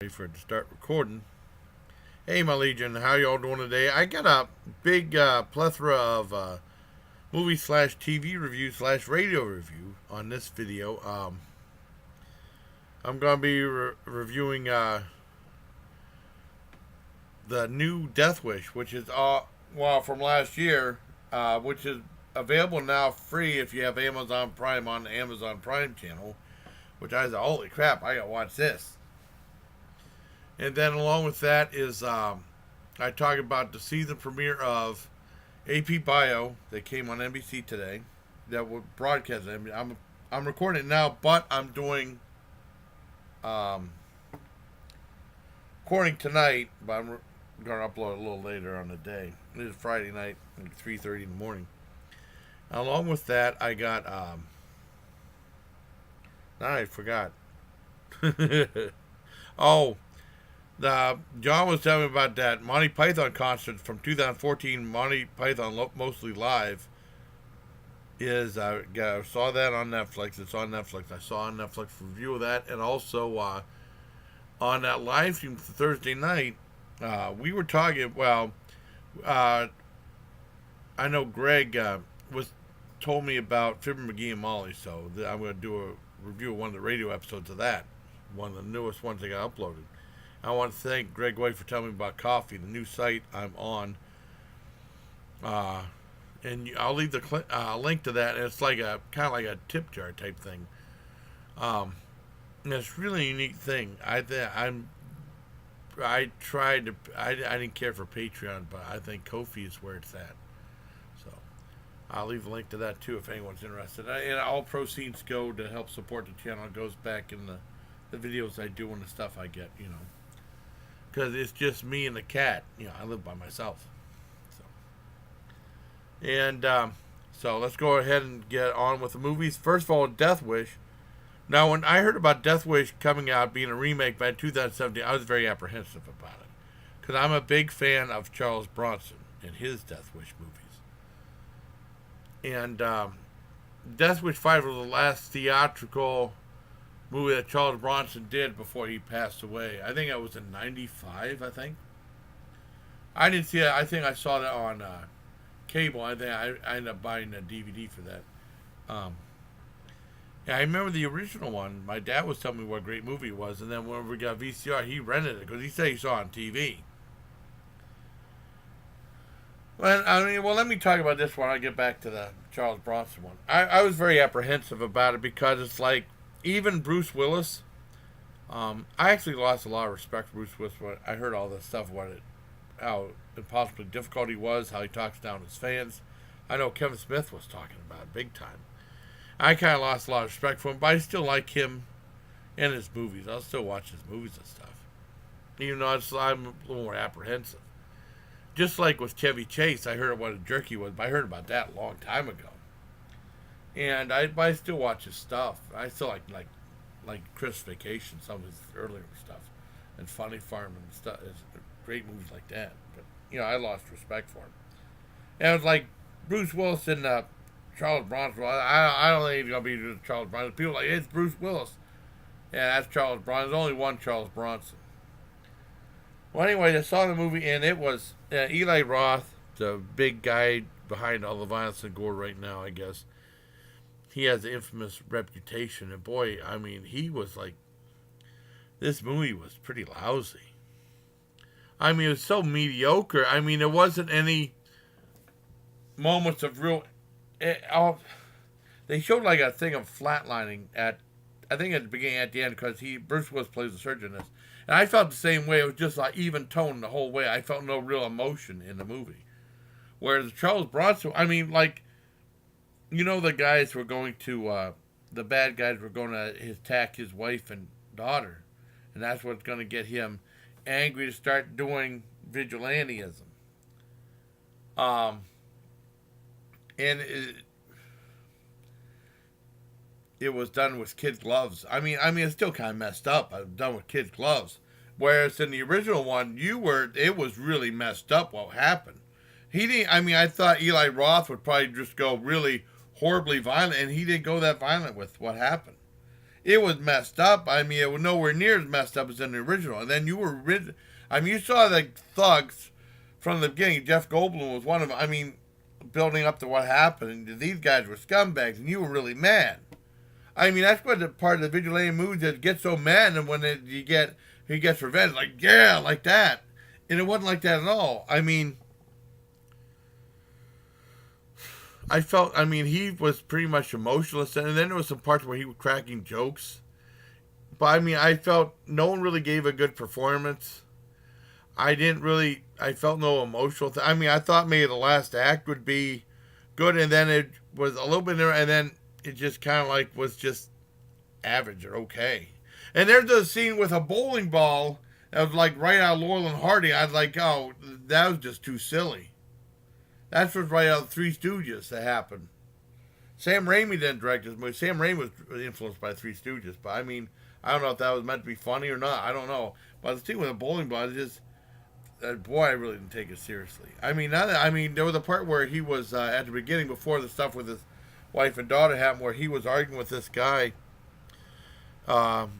Ready for it to start recording. Hey, my legion, how y'all doing today? I got a big plethora of movie slash TV review slash radio review on this video. I'm gonna be reviewing the new Death Wish, which is from last year, which is available now free if you have Amazon Prime on the Amazon Prime channel. Which I was like, holy crap, I gotta watch this. And then along with that is I talk about the season premiere of AP Bio that came on NBC today. That was broadcast. I'm recording it now, but I'm doing recording tonight. But I'm going to upload a little later on the day. It is Friday night, like 3:30 in the morning. Along with that, I got I forgot. Oh. John was telling me about that Monty Python concert from 2014. Monty Python Mostly Live is I saw that on Netflix. It's on Netflix. I saw on Netflix review of that, and also on that live stream Thursday night, we were talking. Well, I know Greg was told me about Fibber McGee Mollie, so I'm going to do a review of one of the radio episodes of that, one of the newest ones that got uploaded. I want to thank Greg White for telling me about Coffee, the new site I'm on. And I'll leave the link to that. It's like a kind of like a tip jar type thing. And it's really a unique thing. I tried to. I didn't care for Patreon, but I think Ko-fi is where it's at. So I'll leave a link to that too if anyone's interested. And all proceeds go to help support the channel. It goes back in the videos I do and the stuff I get. Because it's just me and the cat. I live by myself. So let's go ahead and get on with the movies. First of all, Death Wish. Now, when I heard about Death Wish coming out, being a remake by 2017, I was very apprehensive about it. Because I'm a big fan of Charles Bronson and his Death Wish movies. And Death Wish 5 was the last theatrical movie that Charles Bronson did before he passed away. I think it was in '95. I think I didn't see it. I think I saw that on cable. I think I ended up buying a DVD for that. Yeah, I remember the original one. My dad was telling me what a great movie it was, and then when we got VCR, he rented it because he said he saw it on TV. Well, let me talk about this one. I'll get back to the Charles Bronson one. I was very apprehensive about it because it's like, even Bruce Willis, I actually lost a lot of respect for Bruce Willis when I heard all this stuff, how impossibly difficult he was, how he talks down his fans. I know Kevin Smith was talking about it big time. I kind of lost a lot of respect for him, but I still like him and his movies. I'll still watch his movies and stuff. Even though I'm a little more apprehensive. Just like with Chevy Chase, I heard what a jerk he was, but I heard about that a long time ago. And I still watch his stuff. I still like Christmas Vacation, some of his earlier stuff, and Funny Farm and stuff. It's great movies like that. But I lost respect for him. And it was like Bruce Willis and Charles Bronson. I don't think he's gonna be Charles Bronson. People are like, it's Bruce Willis. Yeah, that's Charles Bronson. There's only one Charles Bronson. Well, anyway, I saw the movie, and it was Eli Roth, the big guy behind all the violence and gore right now, I guess. He has an infamous reputation, and boy, I mean, he was like, this movie was pretty lousy. I mean, it was so mediocre. I mean, there wasn't any moments of real. They showed like a thing of flatlining I think at the beginning, at the end, because Bruce Willis plays the surgeon in this, and I felt the same way. It was just like even tone the whole way. I felt no real emotion in the movie. Whereas Charles Bronson, I mean, like. The guys were going to, the bad guys were going to attack his wife and daughter. And that's what's going to get him angry to start doing vigilantism. And it was done with kid gloves. I mean, it's still kind of messed up. It was done with kid gloves. Whereas in the original one, it was really messed up what happened. He didn't, I thought Eli Roth would probably just go really horribly violent, and he didn't go that violent with what happened. it was messed up. I mean, it was nowhere near as messed up as in the original. And then I mean, you saw the thugs from the beginning. Jeff Goldblum was one of them. I mean, building up to what happened. And these guys were scumbags, and you were really mad. I mean, that's what the part of the vigilante movies that get so mad, and when he gets revenge, like yeah, like that, and it wasn't like that at all. I mean, I felt, I mean, he was pretty much emotionless, and then there was some parts where he was cracking jokes. But I mean, I felt no one really gave a good performance. I felt no emotional I mean, I thought maybe the last act would be good, and then it was a little bit there, and then it just kind of like was just average or okay. And there's a scene with a bowling ball that was like right out of Laurel and Hardy. I was like, oh, that was just too silly. That's what's right out of Three Stooges that happened. Sam Raimi didn't direct this movie. Sam Raimi was influenced by Three Stooges, but I mean, I don't know if that was meant to be funny or not. I don't know. But the thing with the bowling ball is just, boy, I really didn't take it seriously. I mean, there was a part where he was at the beginning before the stuff with his wife and daughter happened, where he was arguing with this guy um,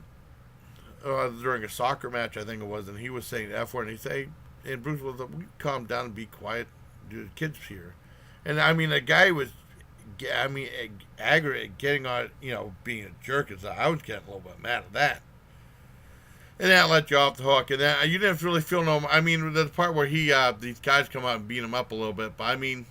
during a soccer match, I think it was, and he was saying the F word, and he say, and Bruce was like, "Will you calm down and be quiet? The kids here." And I mean, the guy was, I mean, aggravated, getting on, being a jerk. I was getting a little bit mad at that. And that let you off the hook. And then you didn't really feel no. I mean, the part where these guys come out and beat him up a little bit. But I mean,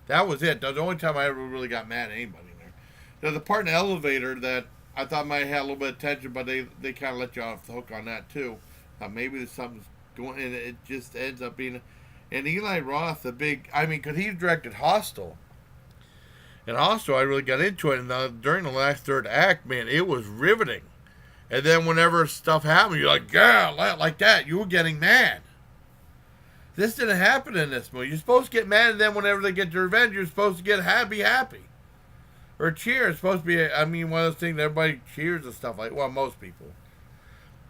that was it. That was the only time I ever really got mad at anybody in there. There's a part in the elevator that I thought might have had a little bit of tension, but they kind of let you off the hook on that too. Maybe there's something going, and it just ends up being. And Eli Roth, because he directed Hostel. And Hostel, I really got into it. And during the last third act, man, it was riveting. And then whenever stuff happened, you're like, yeah, like that. You were getting mad. This didn't happen in this movie. You're supposed to get mad, and then whenever they get their revenge, you're supposed to get happy. Or cheer. It's supposed to be, one of those things that everybody cheers and stuff like, well, most people.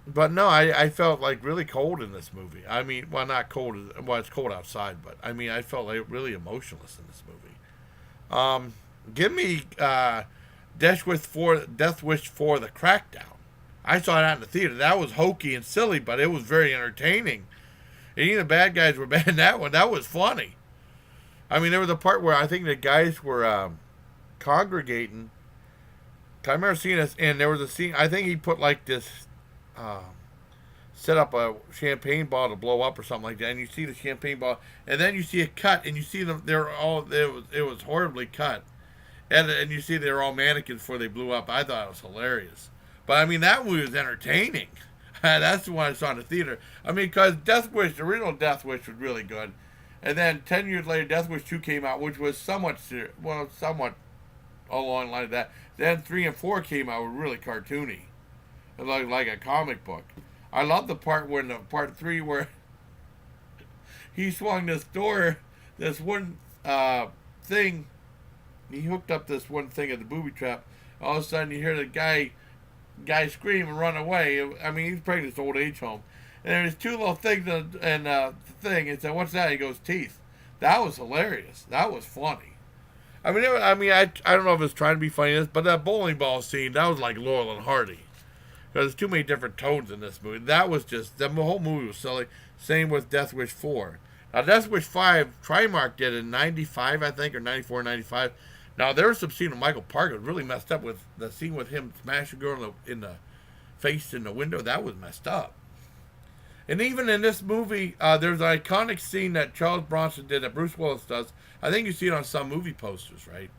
But no, I felt like really cold in this movie. I mean, well, not cold. Well, it's cold outside, but I mean, I felt like really emotionless in this movie. Give me Death Wish 4 The Crackdown. I saw that in the theater. That was hokey and silly, but it was very entertaining. And even the bad guys were bad in that one. That was funny. I mean, there was a part where I think the guys were congregating. I remember seeing this, and there was a scene. I think he put like this, set up a champagne ball to blow up or something like that. And you see the champagne ball, and then you see a cut, and you see them. They're all. It was horribly cut, and you see they're all mannequins before they blew up. I thought it was hilarious. But I mean, that movie was entertaining. That's the one I saw in the theater. I mean, because the original Death Wish was really good. And then 10 years later, Death Wish 2 came out, which was somewhat along the line of that. Then 3 and 4 came out, were really cartoony. Like a comic book. I love the part part 3 where he swung this door, this one thing, he hooked up this one thing at the booby trap. All of a sudden you hear the guy scream and run away. I mean, he's probably this old age home. And there's 2 little things and the thing. And said, "What's that?" He goes, "Teeth." That was hilarious. That was funny. I don't know if it's trying to be funny, but that bowling ball scene, that was like Laurel and Hardy. Because there's too many different tones in this movie. That was just, the whole movie was silly. Same with Death Wish 4. Now, Death Wish 5, Trimark did in 95, I think, or 94, 95. Now, there was some scene with Michael Parker really messed up with the scene with him smashing a girl in the face in the window. That was messed up. And even in this movie, there's an iconic scene that Charles Bronson did that Bruce Willis does. I think you see it on some movie posters, right?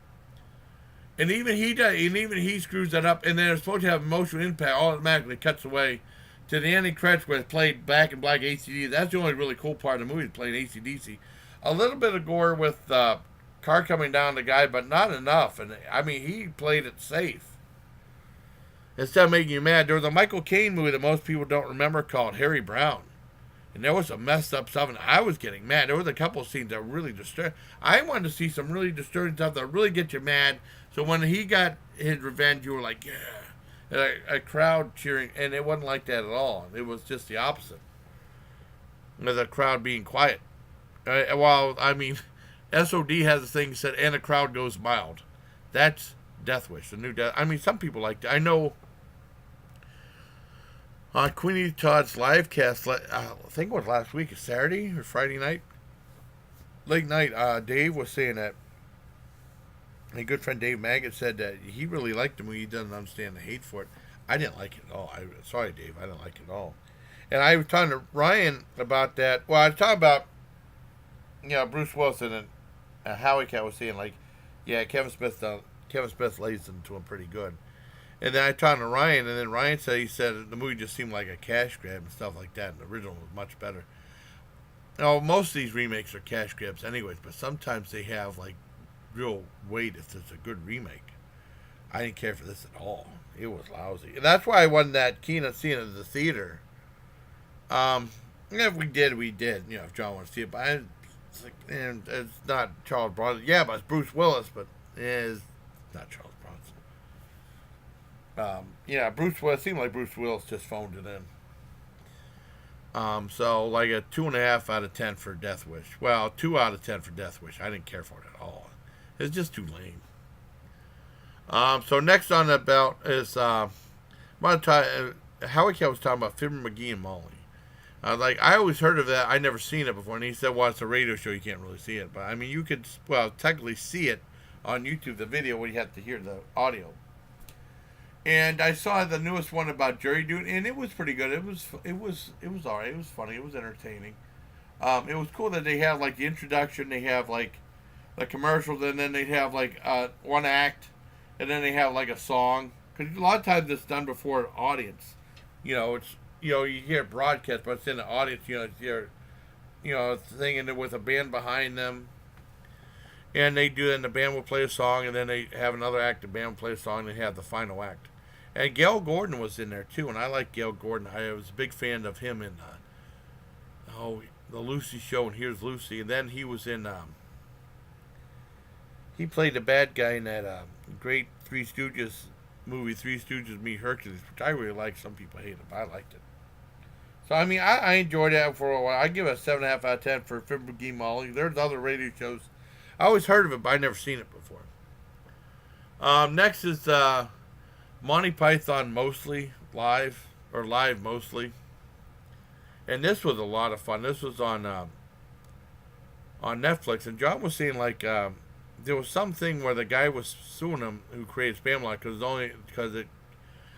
And even he does, and even he screws that up. And then it's supposed to have emotional impact. Automatically cuts away to the ending credits where it's played Back in Black ACDC. That's the only really cool part of the movie, playing ACDC. A little bit of gore with car coming down the guy, but not enough. And I mean, he played it safe. Instead of making you mad, there was a Michael Caine movie that most people don't remember called Harry Brown. And there was some messed up stuff, and I was getting mad. There was a couple of scenes that were really disturbing. I wanted to see some really disturbing stuff that really get you mad. So when he got his revenge, you were like, yeah. And a crowd cheering, and it wasn't like that at all. It was just the opposite. Of the crowd being quiet. SOD has a thing that said, and the crowd goes mild. That's Death Wish, the new Death. I mean, some people liked it. I know on Queenie Todd's live cast, I think it was last week, Saturday or Friday night, late night. Dave was saying that my good friend Dave Maggot said that he really liked the movie. He doesn't understand the hate for it. I didn't like it at all. Sorry, Dave, I didn't like it at all. And I was talking to Ryan about that. Well, I was talking about Bruce Wilson and Howie Cat was saying like, yeah, Kevin Smith lays into him pretty good. And then I talked to Ryan, and then Ryan said he said the movie just seemed like a cash grab and stuff like that. And the original was much better. Now, most of these remakes are cash grabs, anyways, but sometimes they have like real weight if it's a good remake. I didn't care for this at all. It was lousy, and that's why I wasn't that keen on seeing it at the theater. If we did, we did. If John wants to see it, but it's like, and it's not Charles Bronson. Yeah, but it's Bruce Willis, but it's not Charles Bronson. Bruce Willis. It seemed like Bruce Willis just phoned it in. So like a 2.5 out of 10 for Death Wish. Well, 2 out of 10 for Death Wish. I didn't care for it at all. It's just too lame. So next on the belt is Howie Cat was talking about Fibber McGee and Mollie. I always heard of that. I never seen it before, and he said, "Well, it's a radio show. You can't really see it." But I mean, you could technically see it on YouTube, the video where you have to hear the audio. And I saw the newest one about jury duty, and it was pretty good. It was all right. It was funny. It was entertaining. It was cool that they have like the introduction. They have like the commercials, and then they have like one act, and then they have like a song. Because a lot of times it's done before an audience. It's you hear it broadcast, but it's in the audience. It's your singing it with a band behind them. And they do, and the band will play a song, and then they have another act. The band will play a song, and they have the final act. And Gail Gordon was in there too, and I like Gail Gordon. I was a big fan of him in the Lucy Show and Here's Lucy, and then he was in he played the bad guy in that great Three Stooges movie, Three Stooges Meet Hercules, which I really liked. Some people hate it, but I liked it. So I mean, I enjoyed that for a while. I give it a 7.5 out of 10 for Fibber McGee Mollie. There's other radio shows. I always heard of it, but I never seen it before. Next is Monty Python Mostly Live, or Live Mostly. And this was a lot of fun. This was on Netflix. And John was saying there was something where the guy was suing him who created Spamalot because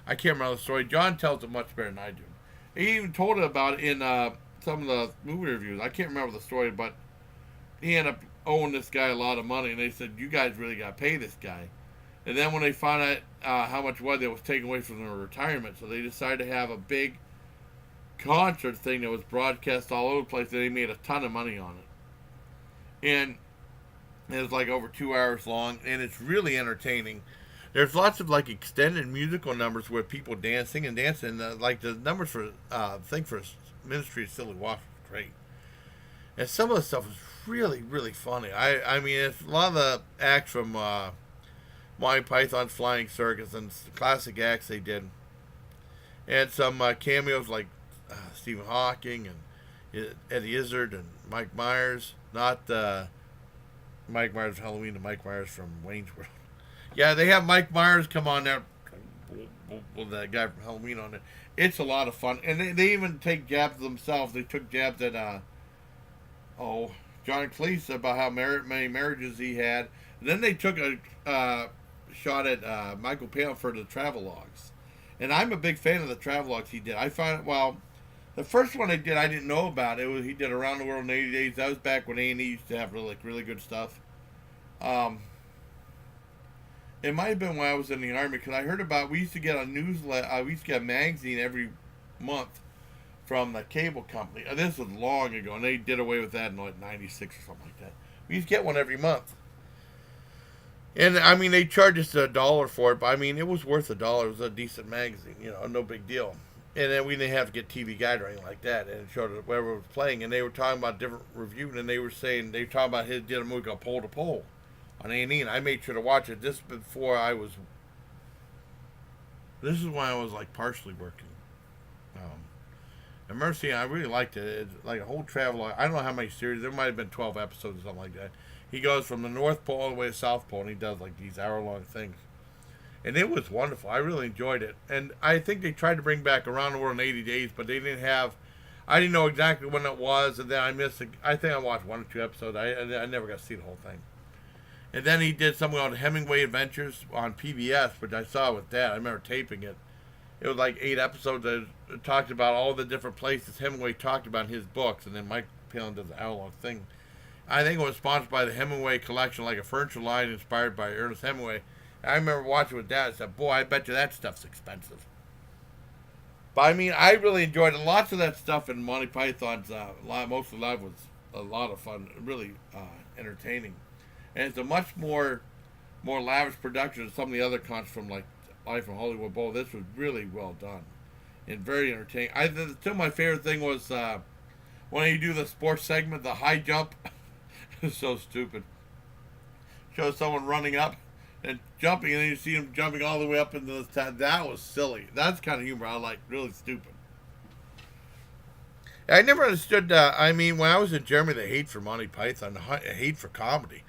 I can't remember the story. John tells it much better than I do. He even told it about it in some of the movie reviews. I can't remember the story, but he ended up owing this guy a lot of money, and they said, "You guys really got to pay this guy." And then when they found out how much was taken away from their retirement, so they decided to have a big concert thing that was broadcast all over the place, and they made a ton of money on it. And it was like over 2 hours long, and it's really entertaining. There's lots of extended musical numbers with people dancing and dancing. The numbers for thing for Ministry of Silly Walk was great, and some of the stuff was really, really funny. I mean, it's a lot of the acts from Monty Python's Flying Circus and classic acts they did, and some cameos like Stephen Hawking and Eddie Izzard and Mike Myers. Not Mike Myers from Halloween, and Mike Myers from Wayne's World. Yeah, they have Mike Myers come on there with that guy from Halloween on it. It's a lot of fun, and they even take jabs themselves. They took jabs at John Cleese about how many marriages he had. And then they took a shot at Michael Palin for the travelogues. And I'm a big fan of the travelogues he did. I find the first one I did, I didn't know about. He did Around the World in 80 Days. That was back when A&E used to have really good stuff. It might have been when I was in the Army, because I heard about, we used to get a newsletter, we used to get a magazine every month from the cable company. This was long ago, and they did away with that in '96 or something like that. We used to get one every month. And, I mean, they charged us $1 for it, but, I mean, it was worth $1. It was a decent magazine, no big deal. And then we didn't have to get TV Guide or anything like that, and it showed us whatever was playing, and they were talking about different reviews, and they were talking about did a movie called Pole to Pole on A&E, and I made sure to watch it. This is when I was partially working. I remember seeing, I really liked it. It's like a whole travel. I don't know how many series. There might have been 12 episodes or something like that. He goes from the North Pole all the way to South Pole, and he does these hour-long things. and it was wonderful. I really enjoyed it, and I think they tried to bring back Around the World in 80 Days, but they didn't have. I didn't know exactly when it was, and then I missed. I think I watched 1 or 2 episodes. I never got to see the whole thing. And then he did something called Hemingway Adventures on PBS, which I saw with Dad. I remember taping it. It was like 8 episodes that talked about all the different places Hemingway talked about in his books, and then Mike Palin does the hour-long thing. I think it was sponsored by the Hemingway collection, like a furniture line inspired by Ernest Hemingway. I remember watching with Dad and said, boy, I bet you that stuff's expensive. But I mean, I really enjoyed it. Lots of that stuff in Monty Python's Mostly Live was a lot of fun, really entertaining. And it's a much more lavish production than some of the other concerts from like Life in Hollywood Bowl. This was really well done and very entertaining. Still my favorite thing was when you do the sports segment, the high jump. It's so stupid. Shows someone running up and jumping, and then you see him jumping all the way up into the top. That was silly. That's kind of humor I like. Really stupid. I never understood. I mean, when I was in Germany, the hate for Monty Python, the hate for comedy,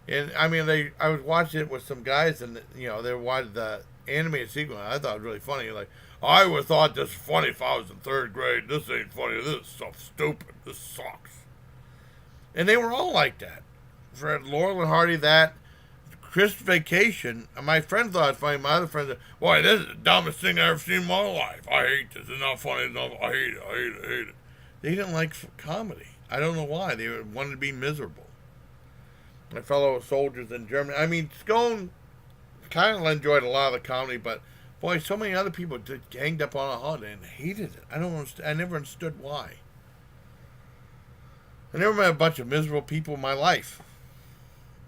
and I mean, I was watching it with some guys, and they watched the animated sequence. I thought it was really funny. Like, I would have thought this was funny if I was in third grade. This ain't funny. This is so stupid. This sucks. And they were all like that. For Laurel and Hardy, that Christmas Vacation, my friend thought it was funny. My other friend said, boy, this is the dumbest thing I've ever seen in my life. I hate this. It's not funny. I hate it. I hate it. I hate it. They didn't like comedy. I don't know why. They wanted to be miserable. My fellow soldiers in Germany. I mean, Scone kind of enjoyed a lot of the comedy, but boy, so many other people just ganged up on a holiday and hated it. I never understood why. I never met a bunch of miserable people in my life.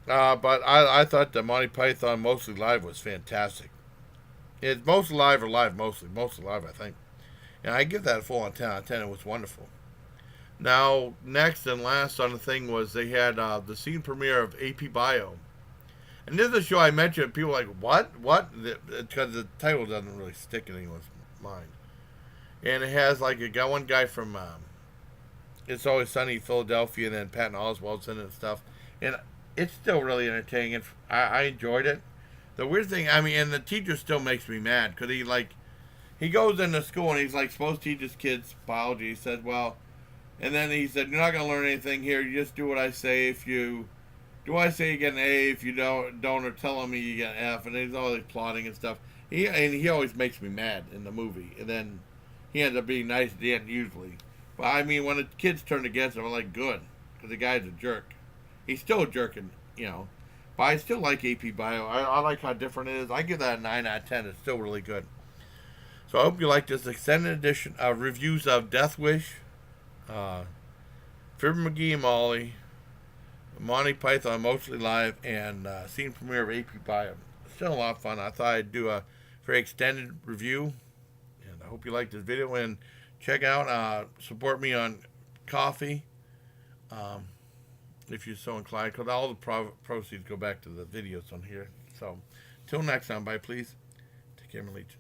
But I thought the Monty Python Mostly Live was fantastic. It's Mostly Live or Live Mostly. Mostly Live, I think. And I give that a full on 10 out of 10. It was wonderful. Now, next and last on the thing was they had the scene premiere of AP Bio. And this is a show I mentioned. People were like, what? Because the title doesn't really stick in anyone's mind. And it has like one guy from It's Always Sunny in Philadelphia, and then Patton Oswalt's in it and stuff. And it's still really entertaining. I enjoyed it. The weird thing, I mean, and the teacher still makes me mad because he goes into school and he's like supposed to teach his kids biology. He said, well, and then he said, you're not going to learn anything here. You just do what I say. If you do what I say, you get an A. If you don't or tell me, you get an F. And he's always plotting and stuff. He always makes me mad in the movie. And then he ends up being nice at the end usually. But I mean, when the kids turn against him, I'm like, good, because the guy's a jerk. He's still a jerk, but I still like AP Bio. I like how different it is. I give that a 9 out of 10. It's still really good. So I hope you like this extended edition of reviews of Death Wish, Fibber McGee Mollie, Monty Python Mostly Live, and scene premiere of AP Bio. It's still a lot of fun. I thought I'd do a very extended review, and I hope you like this video. And check out, support me on Coffee. If you're so inclined, because all the proceeds go back to the videos on here. So, till next time, bye, please. Take care, my legion.